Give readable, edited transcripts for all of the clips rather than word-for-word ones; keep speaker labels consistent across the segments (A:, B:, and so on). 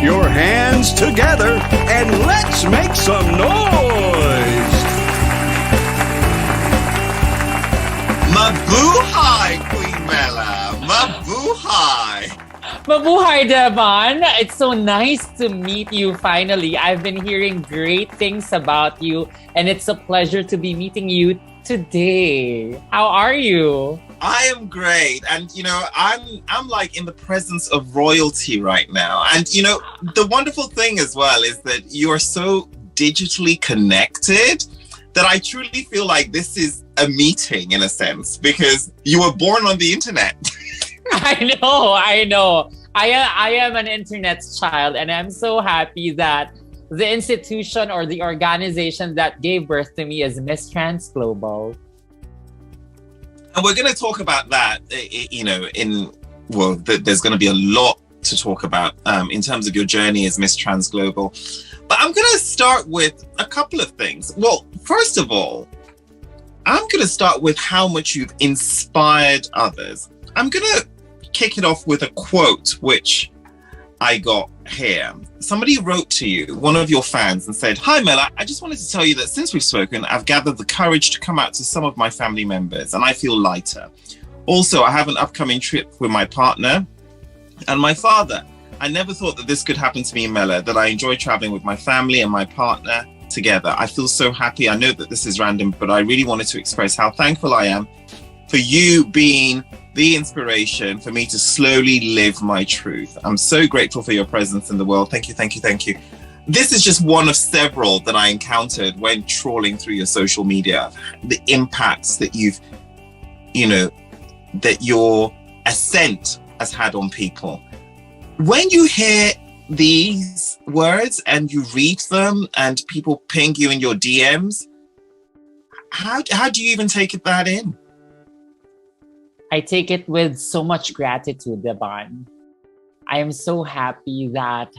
A: your hands together and let's make some noise!
B: Mabuhay, Queen Mela! Mabuhay!
C: Mabuhay, Deban! It's so nice to meet you finally. I've been hearing great things about you, and it's a pleasure to be meeting you today. How are you?
B: I am great, and I'm like in the presence of royalty right now. And the wonderful thing as well is that you are so digitally connected that I truly feel like this is a meeting in a sense, because you were born on the internet.
C: I know. I am an internet child, and I'm so happy that the institution or the organization that gave birth to me is Miss Trans Global.
B: And we're going to talk about that, there's going to be a lot to talk about in terms of your journey as Miss Trans Global. But I'm going to start with a couple of things. Well, first of all, I'm going to start with how much you've inspired others. I'm going to kick it off with a quote, which I got here. Somebody wrote to you, one of your fans, and said, "Hi Mela, I just wanted to tell you that since we've spoken, I've gathered the courage to come out to some of my family members and I feel lighter. Also, I have an upcoming trip with my partner and my father. I never thought that this could happen to me, Mela, that I enjoy traveling with my family and my partner together. I feel so happy. I know that this is random, but I really wanted to express how thankful I am for you being the inspiration for me to slowly live my truth. I'm so grateful for your presence in the world. Thank you, thank you, thank you." This is just one of several that I encountered when trawling through your social media. The impacts that that your ascent has had on people. When you hear these words and you read them and people ping you in your DMs, how do you even take that in?
C: I take it with so much gratitude, Deban. I am so happy that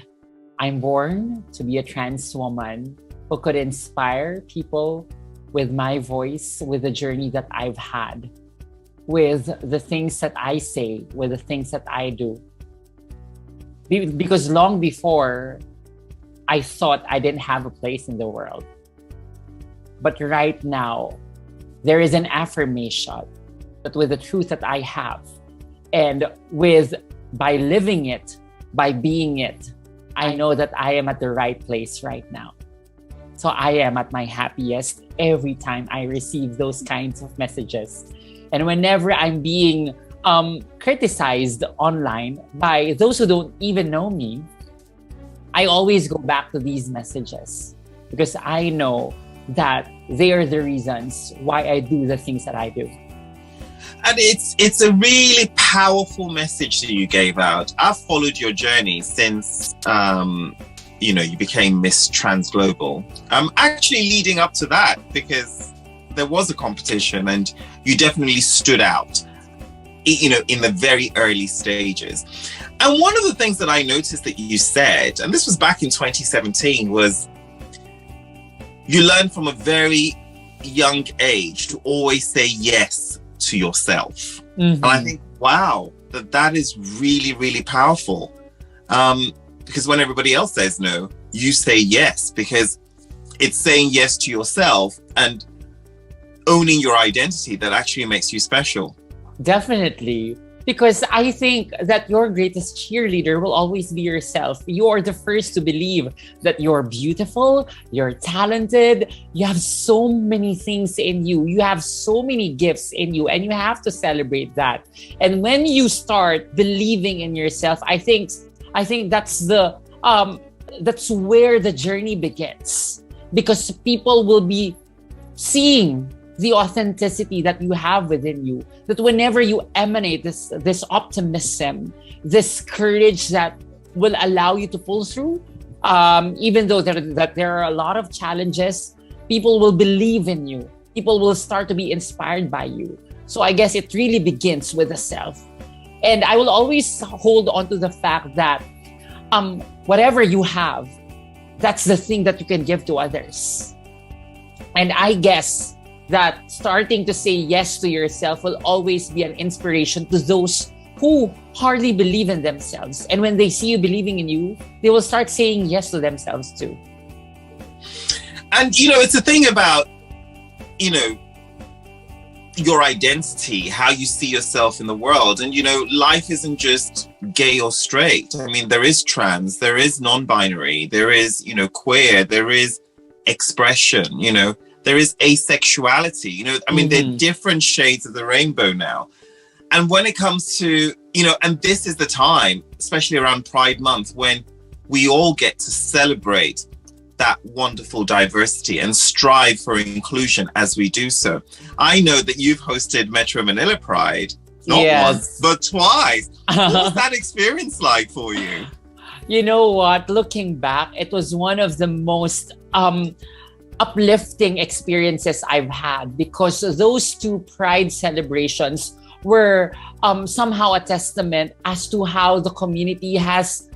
C: I'm born to be a trans woman who could inspire people with my voice, with the journey that I've had, with the things that I say, with the things that I do. Because long before, I thought I didn't have a place in the world. But right now, there is an affirmation that with the truth that I have, and by living it, by being it, I know that I am at the right place right now. So I am at my happiest every time I receive those kinds of messages. And whenever I'm being criticized online by those who don't even know me, I always go back to these messages because I know that they are the reasons why I do the things that I do.
B: And it's a really powerful message that you gave out. I've followed your journey since you became Miss Trans Global. Actually leading up to that, because there was a competition and you definitely stood out, in the very early stages. And one of the things that I noticed that you said, and this was back in 2017, was you learned from a very young age to always say yes to yourself. Mm-hmm. And I think, wow, that is really, really powerful. Because when everybody else says no, you say yes, because it's saying yes to yourself and owning your identity that actually makes you special.
C: Definitely. Because I think that your greatest cheerleader will always be yourself. You are the first to believe that you're beautiful, you're talented, you have so many things in you, you have so many gifts in you, and you have to celebrate that. And when you start believing in yourself, I think that's that's where the journey begins, because people will be seeing the authenticity that you have within you, that whenever you emanate this optimism, this courage that will allow you to pull through, even though there are a lot of challenges, people will believe in you. People will start to be inspired by you. So I guess it really begins with the self. And I will always hold on to the fact that whatever you have, that's the thing that you can give to others. And I guess that starting to say yes to yourself will always be an inspiration to those who hardly believe in themselves. And when they see you believing in you, they will start saying yes to themselves too.
B: And, it's a thing about, your identity, how you see yourself in the world. And, life isn't just gay or straight. I mean, there is trans, there is non-binary, there is, queer, there is expression, there is asexuality, there are different shades of the rainbow now. And when it comes to, and this is the time, especially around Pride Month, when we all get to celebrate that wonderful diversity and strive for inclusion as we do so. I know that you've hosted Metro Manila Pride, not once, but twice. What was that experience like for you?
C: You know what? Looking back, it was one of the most uplifting experiences I've had, because those two Pride celebrations were somehow a testament as to how the community has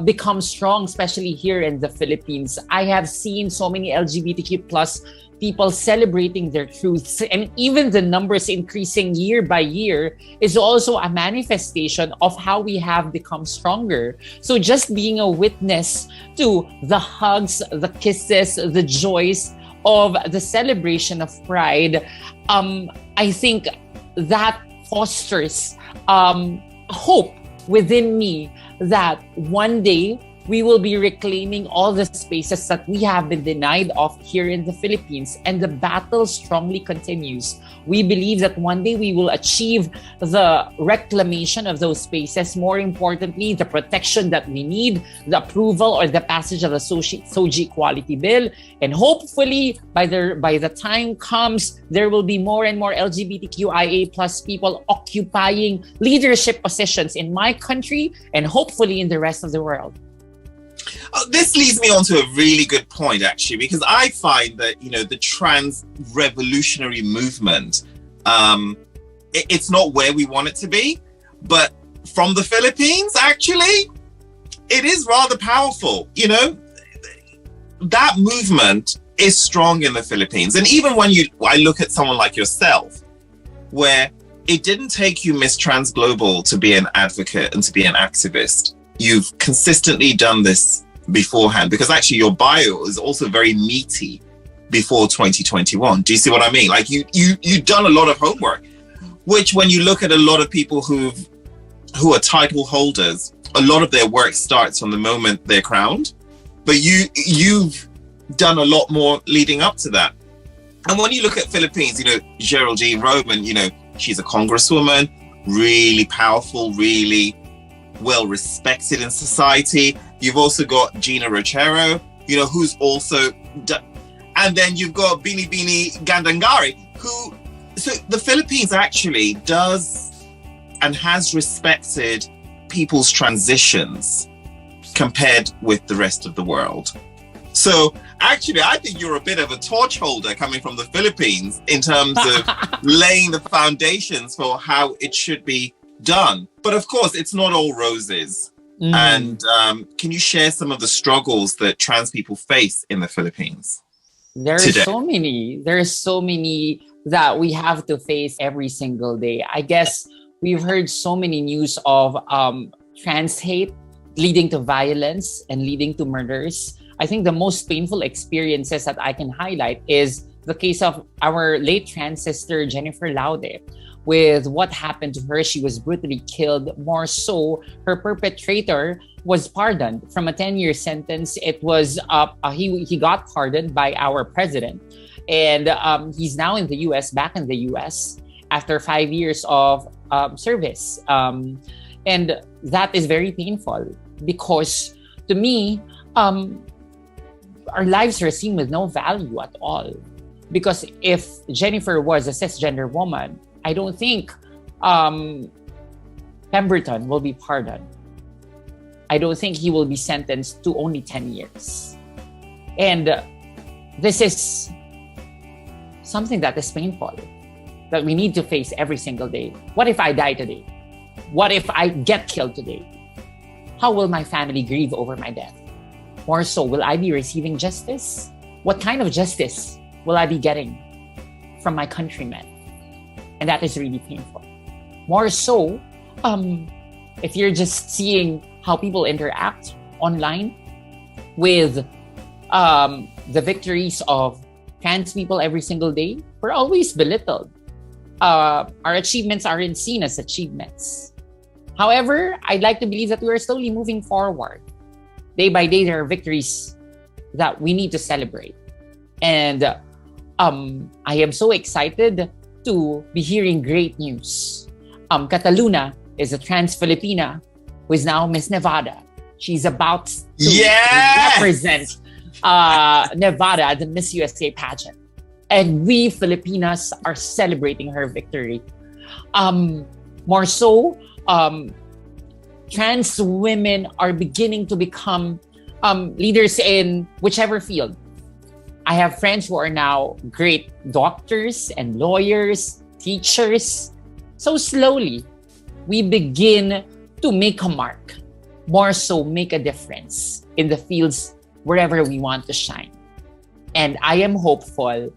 C: become strong, especially here in the Philippines. I have seen so many LGBTQ plus people celebrating their truths, and even the numbers increasing year by year is also a manifestation of how we have become stronger. So just being a witness to the hugs, the kisses, the joys of the celebration of Pride, I think that fosters hope within me that one day we will be reclaiming all the spaces that we have been denied of here in the Philippines, and the battle strongly continues. We believe that one day we will achieve the reclamation of those spaces. More importantly, the protection that we need, the approval or the passage of the SOGI Equality Bill, and hopefully by the time comes, there will be more and more LGBTQIA plus people occupying leadership positions in my country and hopefully in the rest of the world.
B: This leads me on to a really good point, actually, because I find that, the trans revolutionary movement, it's not where we want it to be, but from the Philippines, actually, it is rather powerful. That movement is strong in the Philippines. And even when I look at someone like yourself, where it didn't take you Miss Trans Global to be an advocate and to be an activist. You've consistently done this beforehand, because actually your bio is also very meaty before 2021. Do you see what I mean? Like you've done a lot of homework, which when you look at a lot of people who are title holders, a lot of their work starts from the moment they're crowned, but you've done a lot more leading up to that. And when you look at Philippines, Geraldine Roman, she's a congresswoman, really powerful, really well respected in society. You've also got Gina Rochero, who's also, and then you've got Bini Gandangari, so the Philippines actually does and has respected people's transitions compared with the rest of the world. So actually, I think you're a bit of a torch holder coming from the Philippines in terms of laying the foundations for how it should be done. But of course, it's not all roses. And can you share some of the struggles that trans people face in the Philippines?
C: There are so many that we have to face every single day. I guess we've heard so many news of trans hate leading to violence and leading to murders. I think the most painful experiences that I can highlight is the case of our late trans sister, Jennifer Laude. With what happened to her, she was brutally killed. More so, her perpetrator was pardoned from a 10-year sentence. It was he got pardoned by our president, and he's now in the U.S., back in the U.S. after 5 years of service, and that is very painful because to me, our lives are seen with no value at all. Because if Jennifer was a cisgender woman, I don't think Pemberton will be pardoned. I don't think he will be sentenced to only 10 years. And this is something that is painful, that we need to face every single day. What if I die today? What if I get killed today? How will my family grieve over my death? More so, will I be receiving justice? What kind of justice will I be getting from my countrymen? And that is really painful. More so, if you're just seeing how people interact online with the victories of trans people every single day, we're always belittled. Our achievements aren't seen as achievements. However, I'd like to believe that we are slowly moving forward. Day by day, there are victories that we need to celebrate. And I am so excited to be hearing great news. Cataluna is a trans Filipina who is now Miss Nevada. She's about to represent Nevada at the Miss USA pageant. And we Filipinas are celebrating her victory. More so, trans women are beginning to become leaders in whichever field. I have friends who are now great doctors and lawyers, teachers. So slowly, we begin to make a mark, more so make a difference in the fields wherever we want to shine. And I am hopeful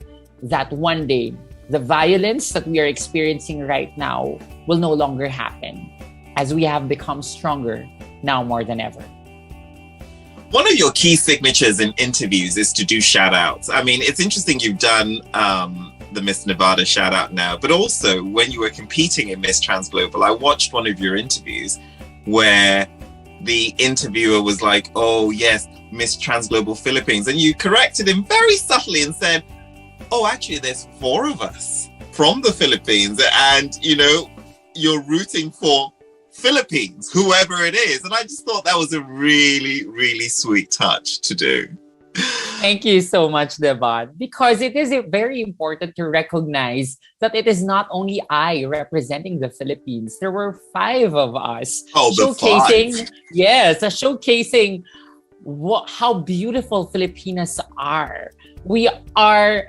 C: that one day, the violence that we are experiencing right now will no longer happen, as we have become stronger now more than ever.
B: One of your key signatures in interviews is to do shout outs. I mean, it's interesting you've done the Miss Nevada shout out now, but also when you were competing in Miss Trans Global, I watched one of your interviews where the interviewer was like, oh yes, Miss Trans Global Philippines. And you corrected him very subtly and said, oh, actually there's 4 of us from the Philippines. And, you know, you're rooting for Philippines, whoever it is. And I just thought that was a really, really sweet touch to do.
C: Thank you so much, Deban, because it is very important to recognize that it is not only I representing the Philippines. There were 5 of us showcasing, showcasing how beautiful Filipinas are. We are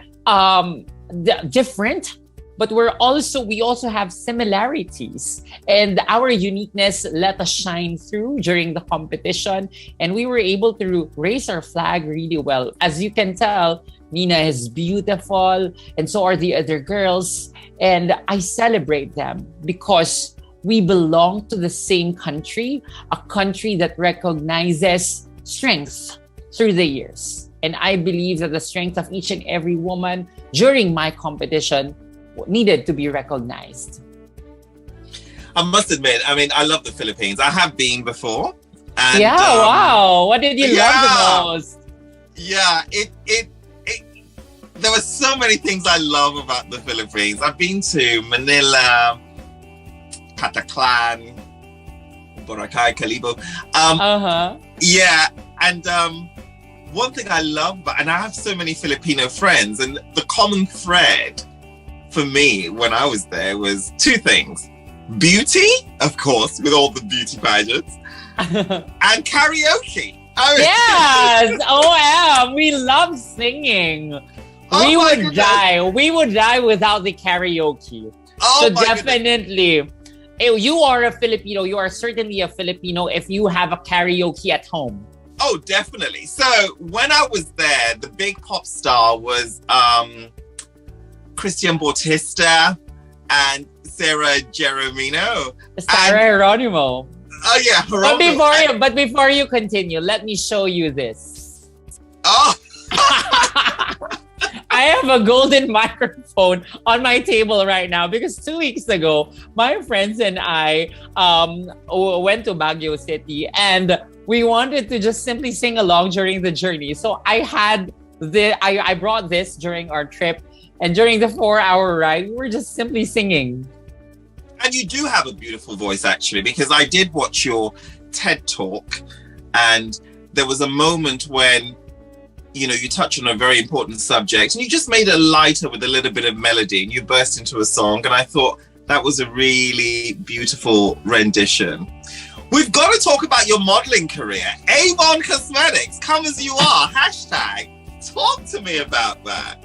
C: different, but we also have similarities, and our uniqueness let us shine through during the competition, and we were able to raise our flag really well. As you can tell, Nina is beautiful, and so are the other girls, and I celebrate them because we belong to the same country, a country that recognizes strength through the years. And I believe that the strength of each and every woman during my competition needed to be recognized.
B: I must admit, I mean, I love the Philippines. I have been before. And,
C: wow. What did you love the most?
B: Yeah, there were so many things I love about the Philippines. I've been to Manila, Cataclan, Boracay, Calibo. Yeah, and one thing I love, and I have so many Filipino friends, and the common thread for me when I was there was 2 things. Beauty, of course, with all the beauty pageants, and karaoke.
C: Yes! We love singing. We would die without the karaoke. So definitely, you are a Filipino. You are certainly a Filipino if you have a karaoke at home.
B: Oh, definitely. So when I was there, the big pop star was Christian Bautista and Sarah Geronimo.
C: Geronimo.
B: Oh yeah, Geronimo.
C: But before you continue, let me show you this.
B: Oh.
C: I have a golden microphone on my table right now because 2 weeks ago, my friends and I went to Baguio City and we wanted to just simply sing along during the journey. So I brought this during our trip, and during the 4-hour ride, we were just simply singing.
B: And you do have a beautiful voice, actually, because I did watch your TED Talk, and there was a moment when, you know, you touched on a very important subject, and you just made it lighter with a little bit of melody, and you burst into a song, and I thought that was a really beautiful rendition. We've got to talk about your modeling career. Avon Cosmetics, come as you are, #. Talk to me about that.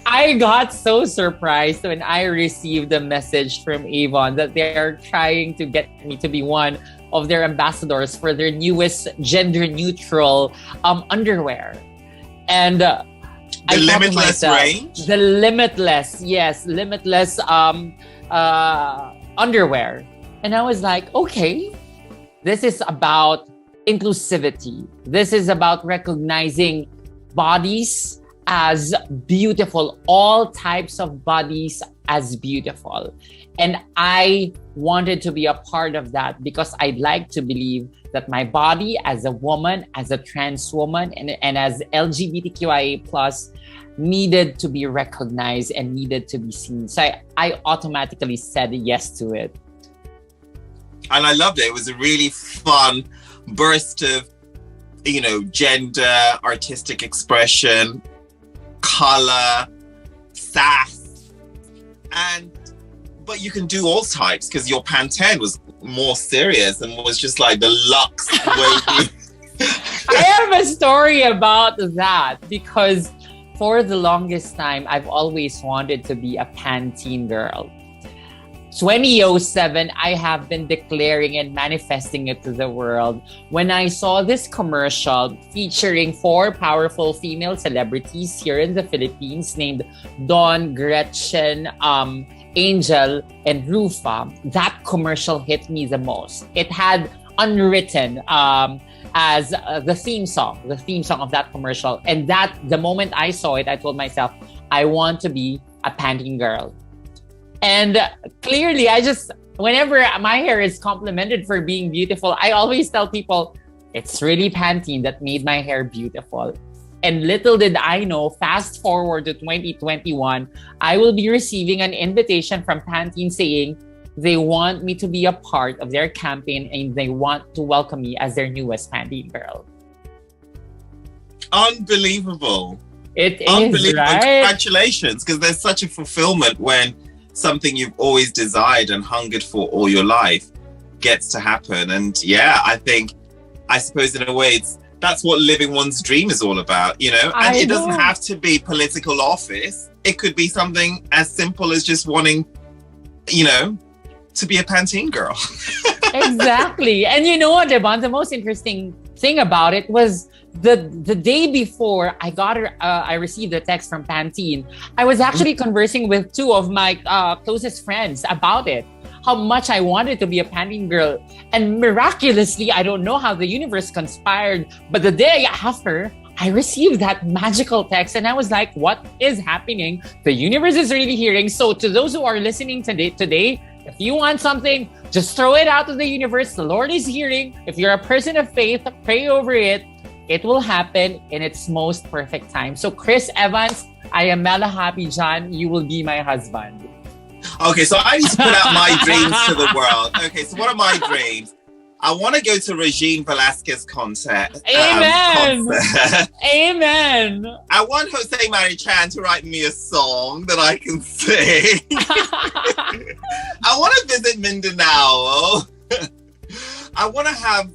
C: I got so surprised when I received a message from Avon that they're trying to get me to be one of their ambassadors for their newest gender-neutral underwear. And
B: the Limitless range?
C: The Limitless, yes, Limitless underwear. And I was like, okay, this is about inclusivity. This is about recognizing bodies as beautiful, all types of bodies as beautiful. And I wanted to be a part of that because I'd like to believe that my body as a woman, as a trans woman, and as LGBTQIA plus needed to be recognized and needed to be seen. So I automatically said yes to it.
B: And I loved it. It was a really fun burst of, gender, artistic expression, color, sass, but you can do all types because your Pantene was more serious and was just like the luxe way.
C: I have a story about that because for the longest time, I've always wanted to be a Pantene girl. 2007, I have been declaring and manifesting it to the world when I saw this commercial featuring 4 powerful female celebrities here in the Philippines named Dawn, Gretchen, Angel, and Rufa. That commercial hit me the most. It had Unwritten as the theme song of that commercial. And the moment I saw it, I told myself, I want to be a Pantene girl. And clearly, whenever my hair is complimented for being beautiful, I always tell people, it's really Pantene that made my hair beautiful. And little did I know, fast forward to 2021, I will be receiving an invitation from Pantene saying they want me to be a part of their campaign and they want to welcome me as their newest Pantene girl.
B: Unbelievable.
C: It is,
B: unbelievable.
C: Right?
B: Congratulations, because there's such a fulfillment when something you've always desired and hungered for all your life gets to happen. And yeah, I suppose in a way that's what living one's dream is all about, and it doesn't have to be political office. It could be something as simple as just wanting, to be a Pantene girl.
C: Exactly. And you know what, Deban, the most interesting thing about it was the day before I received a text from Pantene, I was actually conversing with 2 of my closest friends about it, how much I wanted to be a Pantene girl. And miraculously, I don't know how the universe conspired, but the day after, I received that magical text and I was like, what is happening? The universe is really hearing. So to those who are listening today, if you want something, just throw it out to the universe. The Lord is hearing. If you're a person of faith, pray over it. It will happen in its most perfect time. So Chris Evans, I am Mela Happy John. You will be my husband.
B: Okay, so I need to put out my dreams to the world. Okay, so what are my dreams? I want to go to Regine Velasquez's concert.
C: Amen. Amen.
B: I want Jose Marichan to write me a song that I can sing. I want to visit Mindanao. I want to have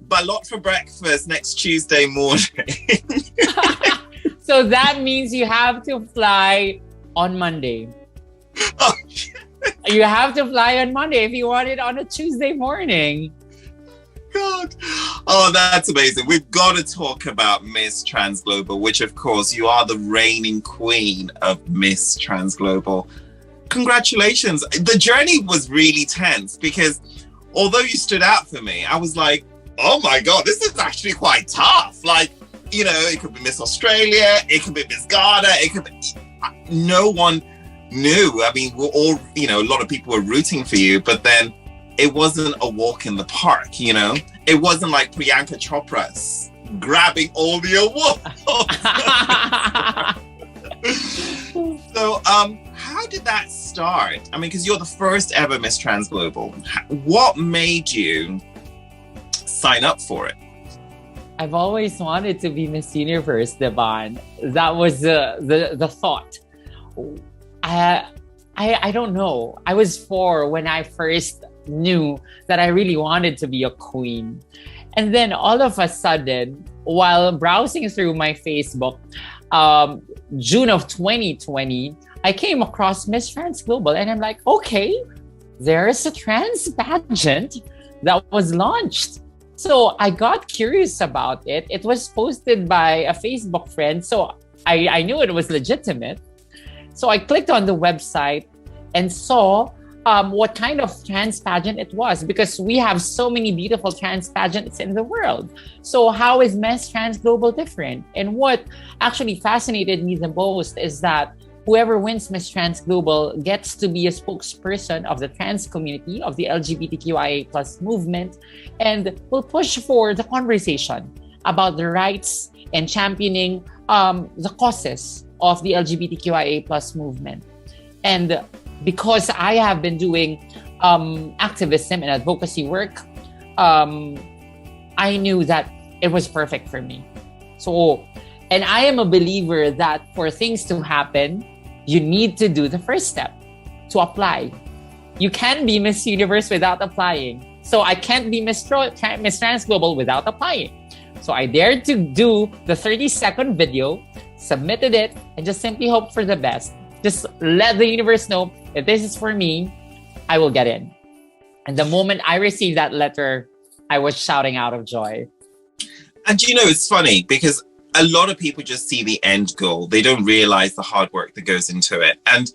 B: balot for breakfast next Tuesday morning.
C: So that means you have to fly on Monday.
B: Oh,
C: you have to fly on Monday if you want it on a Tuesday morning.
B: God. Oh, that's amazing. We've got to talk about Miss Transglobal, which of course you are the reigning queen of Miss Transglobal. Congratulations. The journey was really tense because although you stood out for me, I was like, oh my God, this is actually quite tough. Like, it could be Miss Australia, it could be Miss Ghana, it could be... No one knew. I mean, we're all, a lot of people were rooting for you, but then it wasn't a walk in the park, It wasn't like Priyanka Chopra's grabbing all the awards. So, how did that start? I mean, because you're the first ever Miss Transglobal. What made you sign up for it?
C: I've always wanted to be Miss Universe, Deban. That was the thought. I don't know. I was 4 when I first knew that I really wanted to be a queen. And then all of a sudden, while browsing through my Facebook, June of 2020, I came across Miss Transglobal and I'm like, okay, there's a trans pageant that was launched. So I got curious about it. It was posted by a Facebook friend, so I knew it was legitimate. So I clicked on the website and saw what kind of trans pageant it was, because we have so many beautiful trans pageants in the world. So how is Miss Trans Global different? And what actually fascinated me the most is that whoever wins Miss Trans Global gets to be a spokesperson of the trans community, of the LGBTQIA plus movement, and will push for the conversation about the rights and championing the causes of the LGBTQIA plus movement. And because I have been doing activism and advocacy work, I knew that it was perfect for me. So, and I am a believer that for things to happen, you need to do the first step, to apply. You can't be Miss Universe without applying. So I can't be Miss Trans Global without applying. So I dared to do the 30-second video, submitted it, and just simply hope for the best. Just let the universe know if this is for me, I will get in. And the moment I received that letter, I was shouting out of joy.
B: And it's funny because a lot of people just see the end goal. They don't realize the hard work that goes into it. And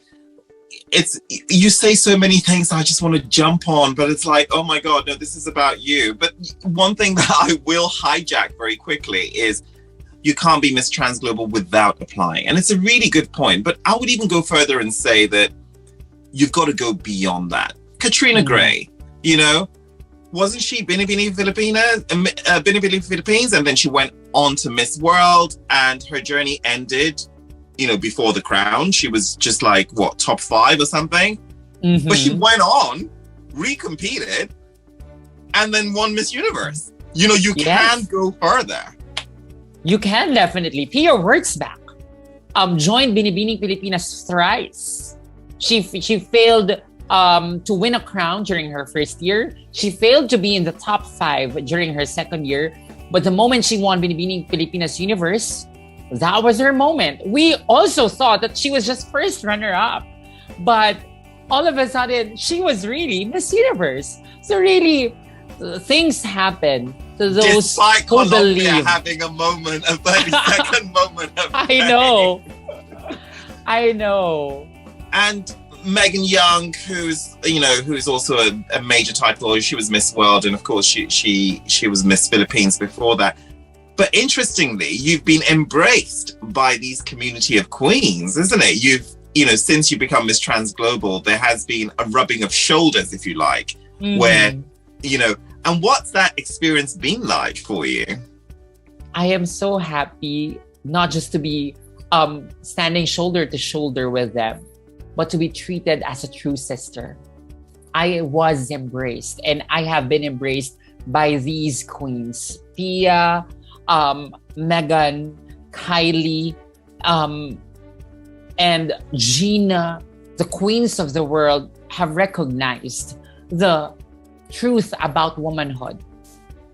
B: you say so many things I just want to jump on, but it's like, oh my God, no, this is about you. But one thing that I will hijack very quickly is you can't be Miss Trans Global without applying. And it's a really good point. But I would even go further and say that you've got to go beyond that. Katrina Gray, wasn't she Binibini Philippines? And then she went on to Miss World, and her journey ended, before the crown. She was just like, top 5 or something? Mm-hmm. But she went on, recompeted, and then won Miss Universe. You can go further.
C: You can definitely. Pay your words back. Joined Binibining Pilipinas thrice. She failed to win a crown during her first year. She failed to be in the top 5 during her second year. But the moment she won Binibining Pilipinas Universe, that was her moment. We also thought that she was just first runner-up. But all of a sudden, she was really Miss Universe. So really, things happen to those
B: Despite
C: who
B: Colombia
C: believe.
B: Having a 30-second moment of
C: I know.
B: And Megan Young, who's also a major title, she was Miss World, and of course she was Miss Philippines before that. But interestingly, you've been embraced by these community of queens, isn't it? Since you become Miss Trans Global, there has been a rubbing of shoulders, if you like, where, and what's that experience been like for you?
C: I am so happy not just to be standing shoulder to shoulder with them, but to be treated as a true sister. I was embraced, and I have been embraced by these queens. Pia, Megan, Kylie, and Gina. The queens of the world have recognized the truth about womanhood.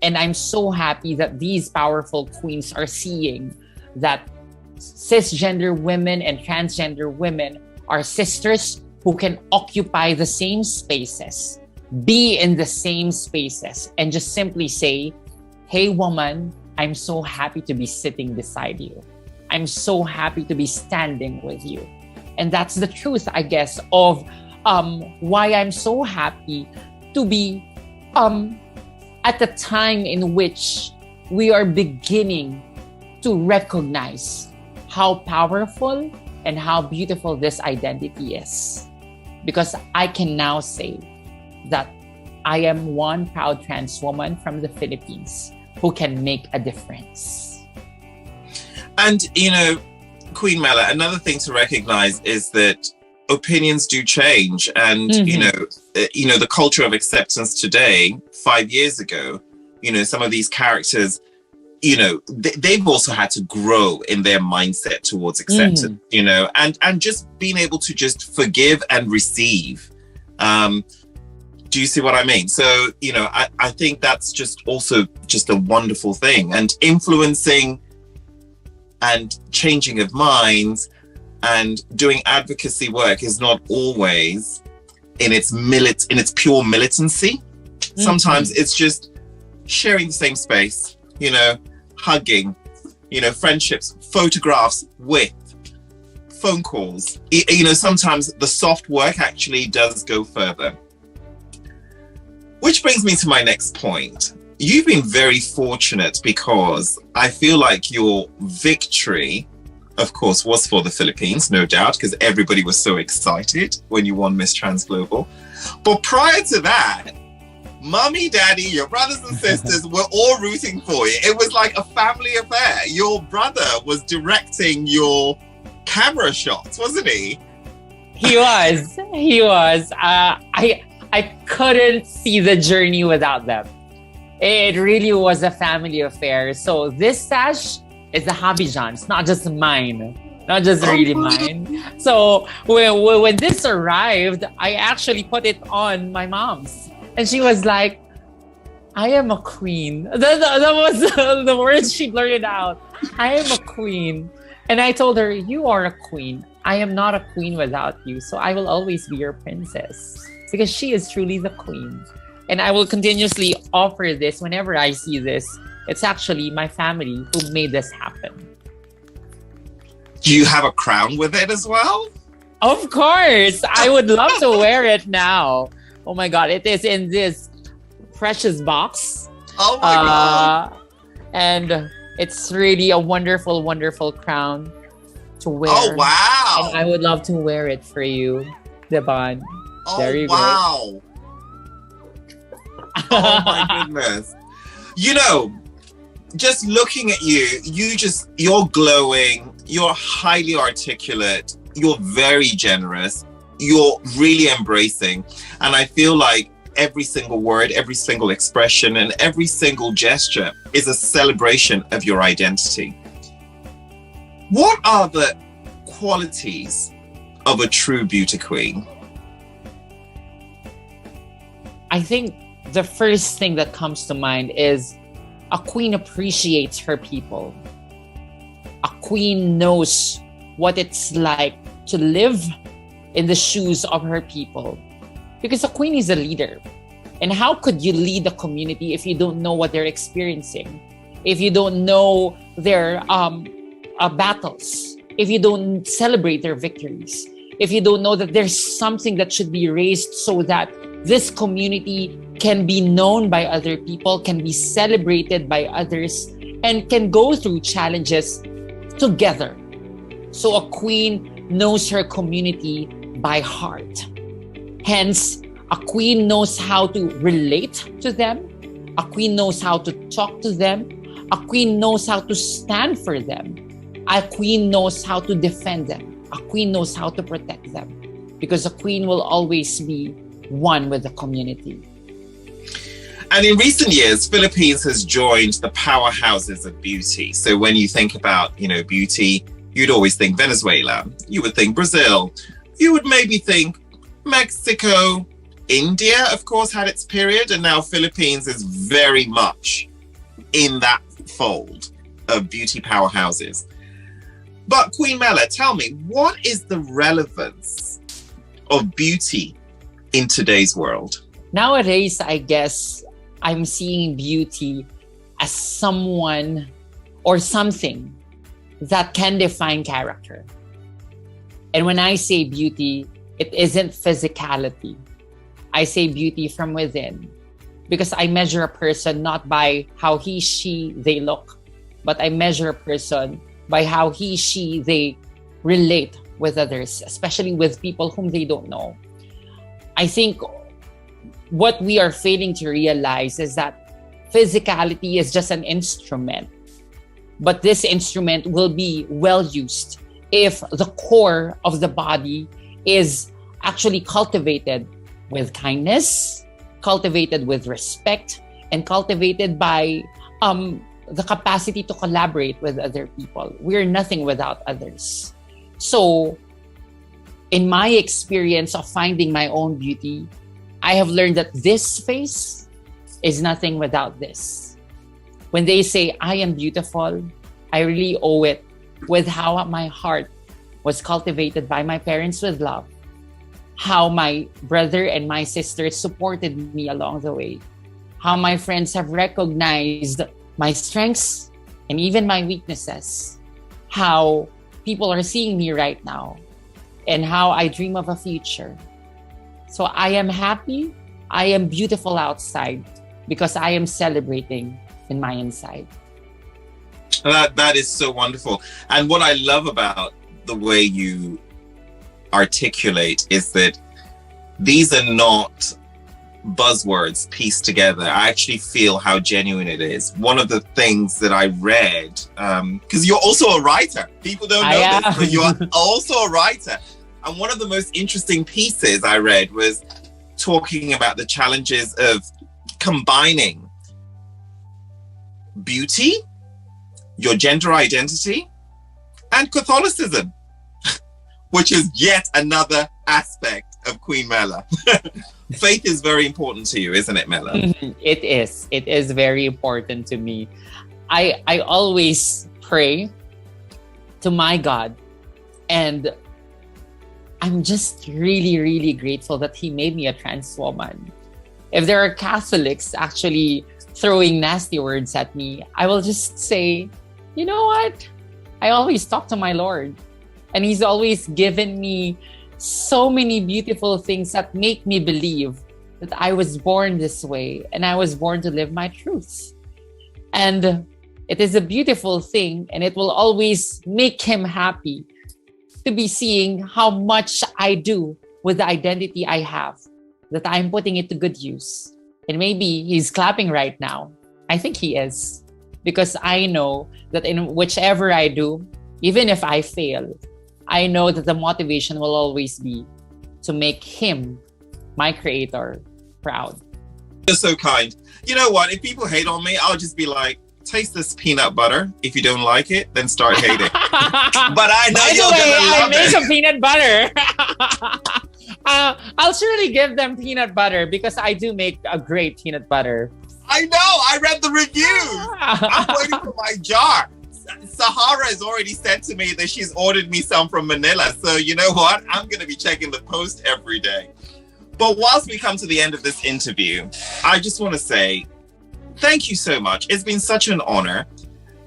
C: And I'm so happy that these powerful queens are seeing that cisgender women and transgender women are sisters who can occupy the same spaces, be in the same spaces, and just simply say, hey, woman, I'm so happy to be sitting beside you. I'm so happy to be standing with you. And that's the truth, I guess, of why I'm so happy to be at the time in which we are beginning to recognize how powerful and how beautiful this identity is. Because I can now say that I am one proud trans woman from the Philippines who can make a difference.
B: And, Queen Mela, another thing to recognize is that opinions do change. And, the culture of acceptance today, 5 years ago, some of these characters, they've also had to grow in their mindset towards acceptance, and just being able to just forgive and receive. Do you see what I mean? So, I think that's just also just a wonderful thing, and influencing and changing of minds and doing advocacy work is not always in its pure militancy. Sometimes it's just sharing the same space, hugging, friendships, photographs with phone calls. Sometimes the soft work actually does go further. Which brings me to my next point. You've been very fortunate because I feel like your victory, of course, was for the Philippines, no doubt, because everybody was so excited when you won Miss Trans Global. But prior to that, Mommy, Daddy, your brothers and sisters were all rooting for you. It was like a family affair. Your brother was directing your camera shots, wasn't he?
C: He was. I couldn't see the journey without them. It really was a family affair. So this sash is a hobby, John. It's not just mine. Not just really mine. So when this arrived, I actually put it on my mom's. And she was like, I am a queen. That was the words she blurted out. I am a queen. And I told her, you are a queen. I am not a queen without you. So I will always be your princess. Because she is truly the queen. And I will continuously offer this whenever I see this. It's actually my family who made this happen.
B: Do you have a crown with it as well?
C: Of course. I would love to wear it now. Oh my God. It is in this precious box.
B: Oh my God.
C: And it's really a wonderful, wonderful crown to wear.
B: Oh, wow.
C: And I would love to wear it for you, Deban.
B: Oh,
C: there you
B: wow. Oh my goodness. Just looking at you, you're glowing, you're highly articulate, you're very generous, you're really embracing. And I feel like every single word, every single expression, and every single gesture is a celebration of your identity. What are the qualities of a true beauty queen?
C: I think the first thing that comes to mind is a queen appreciates her people. A queen knows what it's like to live in the shoes of her people. Because a queen is a leader. And how could you lead a community if you don't know what they're experiencing? If you don't know their battles? If you don't celebrate their victories? If you don't know that there's something that should be raised so that this community can be known by other people, can be celebrated by others, and can go through challenges together. So a queen knows her community by heart. Hence, a queen knows how to relate to them. A queen knows how to talk to them. A queen knows how to stand for them. A queen knows how to defend them. A queen knows how to protect them. Because a queen will always be one with the community.
B: And in recent years, Philippines has joined the powerhouses of beauty. So when you think about, beauty, you'd always think Venezuela. You would think Brazil. You would maybe think Mexico. India, of course, had its period. And now Philippines is very much in that fold of beauty powerhouses. But Queen Mela, tell me, what is the relevance of beauty in today's world?
C: Nowadays, I guess I'm seeing beauty as someone or something that can define character. And when I say beauty, it isn't physicality. I say beauty from within. Because I measure a person not by how he, she, they look, but I measure a person by how he, she, they relate with others, especially with people whom they don't know. I think what we are failing to realize is that physicality is just an instrument. But this instrument will be well used if the core of the body is actually cultivated with kindness, cultivated with respect, and cultivated by the capacity to collaborate with other people. We're nothing without others. So, in my experience of finding my own beauty, I have learned that this face is nothing without this. When they say I am beautiful, I really owe it with how my heart was cultivated by my parents with love, how my brother and my sister supported me along the way, how my friends have recognized my strengths and even my weaknesses, how people are seeing me right now and how I dream of a future. So I am happy. I am beautiful outside because I am celebrating in my inside.
B: That is so wonderful. And what I love about the way you articulate is that these are not buzzwords pieced together. I actually feel how genuine it is. One of the things that I read, because you're also a writer. People don't know this, but you're also a writer. And one of the most interesting pieces I read was talking about the challenges of combining beauty, your gender identity, and Catholicism, which is yet another aspect of Queen Mela. Faith is very important to you, isn't it, Mela?
C: It is. It is very important to me. I always pray to my God, and I'm just really, really grateful that He made me a trans woman. If there are Catholics actually throwing nasty words at me, I will just say, you know what? I always talk to my Lord, and He's always given me so many beautiful things that make me believe that I was born this way and I was born to live my truths. And it is a beautiful thing, and it will always make Him happy to be seeing how much I do with the identity I have, that I'm putting it to good use. And maybe He's clapping right now. I think He is, because I know that in whichever I do, even if I fail, I know that the motivation will always be to make Him, my Creator, proud.
B: You're so kind. You know what? If people hate on me, I'll just be like, taste this peanut butter. If you don't like it, then start hating. But I know you're gonna love
C: I make some peanut butter. I'll surely give them peanut butter because I do make a great peanut butter.
B: I know. I read the reviews. I'm waiting for my jar. Sahara has already said to me that she's ordered me some from Manila. So you know what? I'm going to be checking the post every day. But whilst we come to the end of this interview, I just want to say thank you so much. It's been such an honor.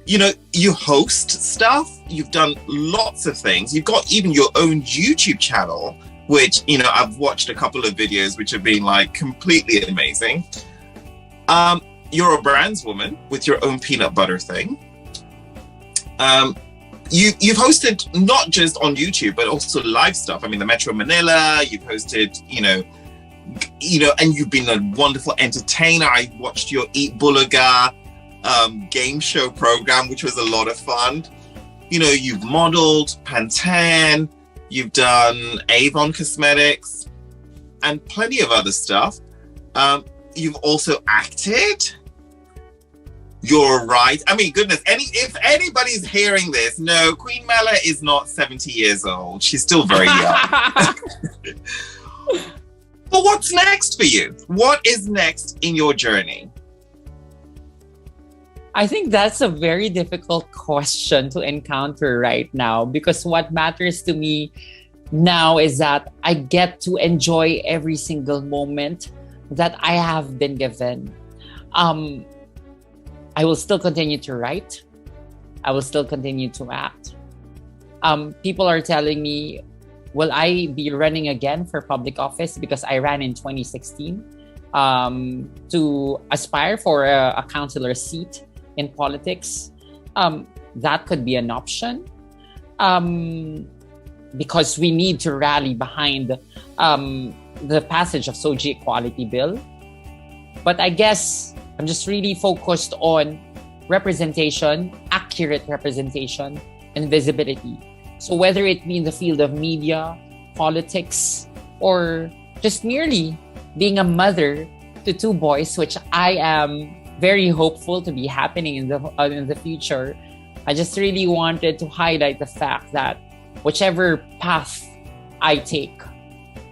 B: You know, you host stuff. You've done lots of things. You've got even your own YouTube channel, which, you know, I've watched a couple of videos which have been like completely amazing. You're a brands woman with your own peanut butter thing. You've hosted not just on YouTube, but also live stuff. I mean, the Metro Manila, you've hosted, you know, and you've been a wonderful entertainer. I watched your Eat Bulaga game show program, which was a lot of fun. You know, you've modeled Pantene, you've done Avon Cosmetics, and plenty of other stuff. You've also acted. You're right. I mean, goodness, if anybody's hearing this, no, Queen Mela is not 70 years old. She's still very young. But what's next for you? What is next in your journey?
C: I think that's a very difficult question to encounter right now, because what matters to me now is that I get to enjoy every single moment that I have been given. I will still continue to write. I will still continue to act. People are telling me, will I be running again for public office? Because I ran in 2016 to aspire for a councillor seat in politics. That could be an option, because we need to rally behind the passage of SOGI Equality Bill. But I guess I'm just really focused on representation, accurate representation, and visibility. So whether it be in the field of media, politics, or just merely being a mother to two boys, which I am very hopeful to be happening in the future, I just really wanted to highlight the fact that whichever path I take,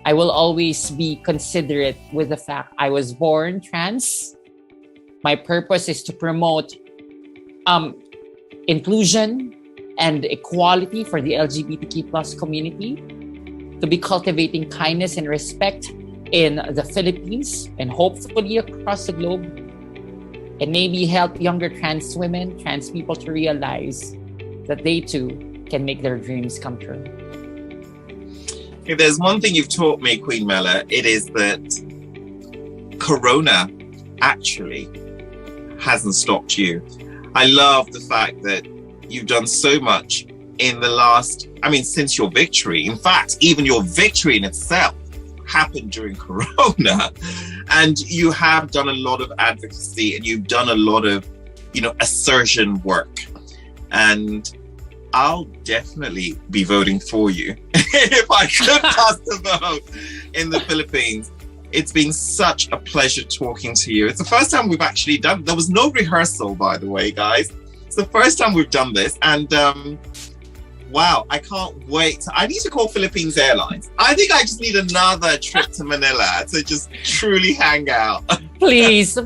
C: I will always be considerate with the fact I was born trans. My purpose is to promote inclusion and equality for the LGBTQ plus community, to be cultivating kindness and respect in the Philippines and hopefully across the globe, and maybe help younger trans women, trans people to realize that they too can make their dreams come true.
B: If there's one thing you've taught me, Queen Mela, it is that Corona actually hasn't stopped you. I love the fact that you've done so much in the last, since your victory. In fact, even your victory in itself happened during Corona. And you have done a lot of advocacy and you've done a lot of, assertion work. And I'll definitely be voting for you if I could cast a vote in the Philippines. It's been such a pleasure talking to you. It's the first time we've actually done, there was no rehearsal, by the way, guys. It's the first time we've done this. And wow, I can't wait. I need to call Philippines Airlines. I think I just need another trip to Manila to just truly hang out.
C: Please.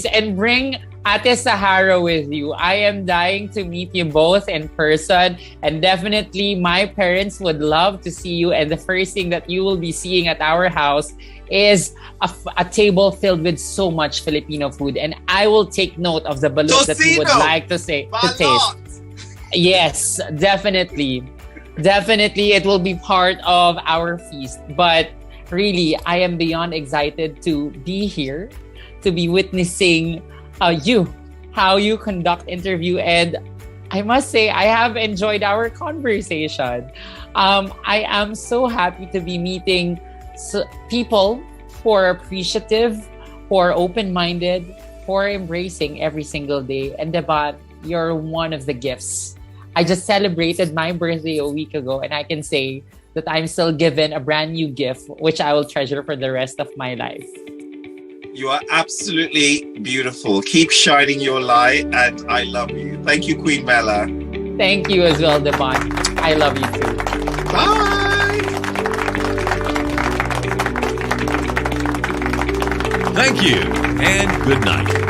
C: And bring Ate Sahara with you. I am dying to meet you both in person, and definitely my parents would love to see you. And the first thing that you will be seeing at our house is a table filled with so much Filipino food, and I will take note of the balut that you would like to taste. Yes, definitely, it will be part of our feast. But really, I am beyond excited to be here, to be witnessing how you conduct interview, and I must say I have enjoyed our conversation. I am so happy to be meeting people who are appreciative, who are open-minded, who are embracing every single day. And Deban, you're one of the gifts. I just celebrated my birthday a week ago, and I can say that I'm still given a brand new gift, which I will treasure for the rest of my life.
B: You are absolutely beautiful. Keep shining your light, and I love you. Thank you, Queen Mela.
C: Thank you as well, Deban. I love you too.
B: Bye.
A: Thank you and good night.